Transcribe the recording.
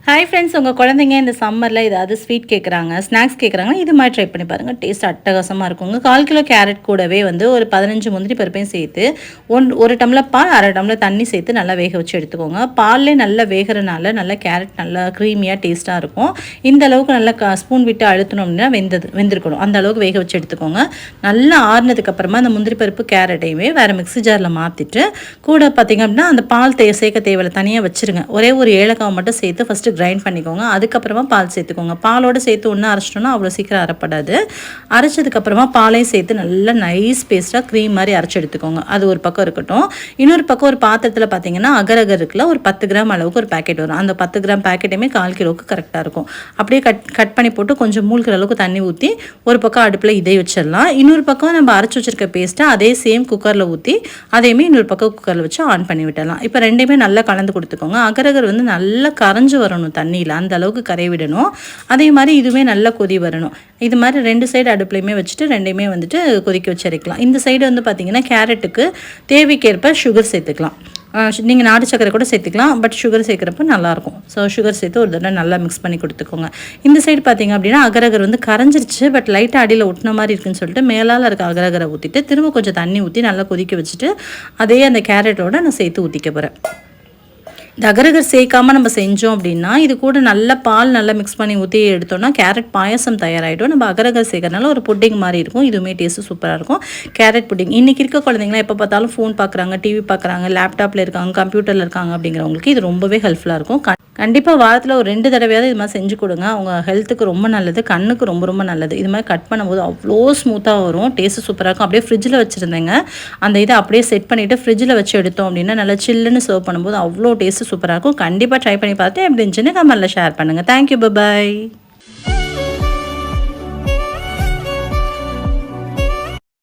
Hi friends, உங்கள் குழந்தைங்க இந்த சம்மரில் ஏதாவது ஸ்வீட் கேட்குறாங்க, ஸ்நாக்ஸ் கேட்குறாங்கன்னா இது மாதிரி ட்ரை பண்ணி பாருங்கள். டேஸ்ட் அட்டகாசமாக இருக்குங்க. 1/4 கிலோ கேரட் கூடவே ஒரு 15 முந்திரி பருப்பையும் சேர்த்து ஒரு டம்ளர் பால், அரை டம்ளர் தண்ணி சேர்த்து நல்லா வேக வச்சு எடுத்துக்கோங்க. பால்லே நல்லா வேகிறனால நல்லா கேரட் நல்லா க்ரீமியாக டேஸ்ட்டாக இருக்கும். இந்த அளவுக்கு நல்லா ஸ்பூன் விட்டு அழுத்தணும்னா வெந்திருக்கணும். அந்த அளவுக்கு வேக வச்சு எடுத்துக்கோங்க. நல்லா ஆறுனதுக்கப்புறமா அந்த முந்திரி பருப்பு கேரட்டையுமே வேறு மிக்ஸி ஜாரில் மாற்றிட்டு கூட பார்த்திங்க அப்படின்னா அந்த பால் சேர்க்க தேவையில்லை, தனியாக வச்சுருங்க. ஒரே ஒரு ஏலக்காய் மட்டும் சேர்த்து ஃபஸ்ட்டு கிரைண்ட் பண்ணிக்கோங்க. அதுக்கப்புறமா பால் சேர்த்துக்கோங்க. பாலோடு சேர்த்து ஒன்றா அரைச்சிட்டோன்னா அவ்வளோ சீக்கிரம் அரைப்படாது. அரைச்சதுக்கப்புறமா பாலையும் சேர்த்து நல்லா நைஸ் பேஸ்ட்டாக க்ரீம் மாதிரி அரைச்சி எடுத்துக்கோங்க. அது ஒரு பக்கம் இருக்கட்டும். இன்னொரு பக்கம் ஒரு பாத்திரத்தில் பார்த்தீங்கன்னா அகரகர் இருக்குல்ல, ஒரு 10 கிராம் அளவுக்கு ஒரு பேக்கெட் வரும். அந்த 10 கிராம் பேக்கெட்டுமே 1/4 கிலோவுக்கு கரெக்டாக இருக்கும். அப்படியே கட் பண்ணி போட்டு கொஞ்சம் மூழ்கிற அளவுக்கு தண்ணி ஊற்றி ஒரு பக்கம் அடுப்பில் இதை வச்சிடலாம். இன்னொரு பக்கம் நம்ம அரைச்சி வச்சிருக்க பேஸ்ட்டை அதே சேம் குக்கரில் ஊற்றி அதையுமே இன்னொரு பக்கம் குக்கரில் வச்சு ஆன் பண்ணி விடலாம். இப்போ ரெண்டையுமே நல்லா கலந்து கொடுத்துக்கோங்க. அகரகர் நல்லா கரைஞ்சி வரணும் தண்ணியில், அந்த அளவுக்கு கரை விடணும். அதே மாதிரி இதுவே நல்லா கொதி வரணும். இது மாதிரி 2 சைடு அடுப்புலையுமே வச்சுட்டு ரெண்டையுமே கொதிக்க வச்சிருக்கலாம். இந்த சைடு பார்த்தீங்கன்னா கேரட்டுக்கு தேவைக்கேற்ப சுகர் சேர்த்துக்கலாம். நீங்கள் நாட்டு சக்கரை கூட சேர்த்துக்கலாம், பட் சுகர் சேர்க்குறப்ப நல்லாயிருக்கும். ஸோ சுகர் சேர்த்து ஒரு தடவை நல்லா மிக்ஸ் பண்ணி கொடுத்துக்கோங்க. இந்த சைடு பார்த்திங்க அப்படின்னா அகரகர் கரைஞ்சிருச்சு, பட் லைட்டாக அடியில் ஒட்டின மாதிரி இருக்குன்னு சொல்லிட்டு மேலால் இருக்க அகரகரை ஊற்றிட்டு திரும்ப கொஞ்சம் தண்ணி ஊற்றி நல்லா கொதிக்க வச்சுட்டு அதே அந்த கேரட்டோட நான் சேர்த்து ஊற்றிக்க போகிறேன். இந்த அகரகர் சேர்க்காமல் நம்ம செஞ்சோம் அப்படின்னா இது கூட நல்ல பால் நல்லா மிக்ஸ் பண்ணி ஊற்றி எடுத்தோம்னா கேரட் பாயசம் தயாராகிடும். நம்ம அகரகர் சேர்க்கறதுனால ஒரு புட்டிங் மாதிரி இருக்கும். இதுவுமே டேஸ்ட்டு சூப்பராக இருக்கும். கேரட் புட்டிங் இன்றைக்கி இருக்க குழந்தைங்களாம் எப்போ பார்த்தாலும் ஃபோன் பார்க்குறாங்க, டிவி பார்க்குறாங்க, லேப்டாப்பில் இருக்காங்க, கம்ப்யூட்டரில் இருக்காங்க. அப்படிங்கிறவங்களுக்கு இது ரொம்பவே ஹெல்ப்ஃபுல்லாக இருக்கும். கண்டிப்பாக வாரத்தில் ஒரு 2 தடவையாவது இது மாதிரி செஞ்சு கொடுங்க. அவங்க ஹெல்த்துக்கு ரொம்ப நல்லது, கண்ணுக்கு ரொம்ப ரொம்ப நல்லது. இது மாதிரி கட் பண்ணும்போது அவ்வளோ ஸ்மூத்தாக வரும், டேஸ்ட்டு சூப்பராக இருக்கும். அப்படியே ஃப்ரிட்ஜில் வச்சுருந்தேங்க, அந்த இதை அப்படியே செட் பண்ணிவிட்டு ஃப்ரிட்ஜில் வச்சு எடுத்தோம் அப்படின்னா நல்லா சில்லுன்னு சர்வ் பண்ணும்போது அவ்வளோ டேஸ்ட்டு சூப்பராக இருக்கும். கண்டிப்பாக ட்ரை பண்ணி பார்த்து எப்படி இருந்துச்சுன்னு கமெண்ட்டில் ஷேர் பண்ணுங்கள். தேங்க்யூ, பாய்.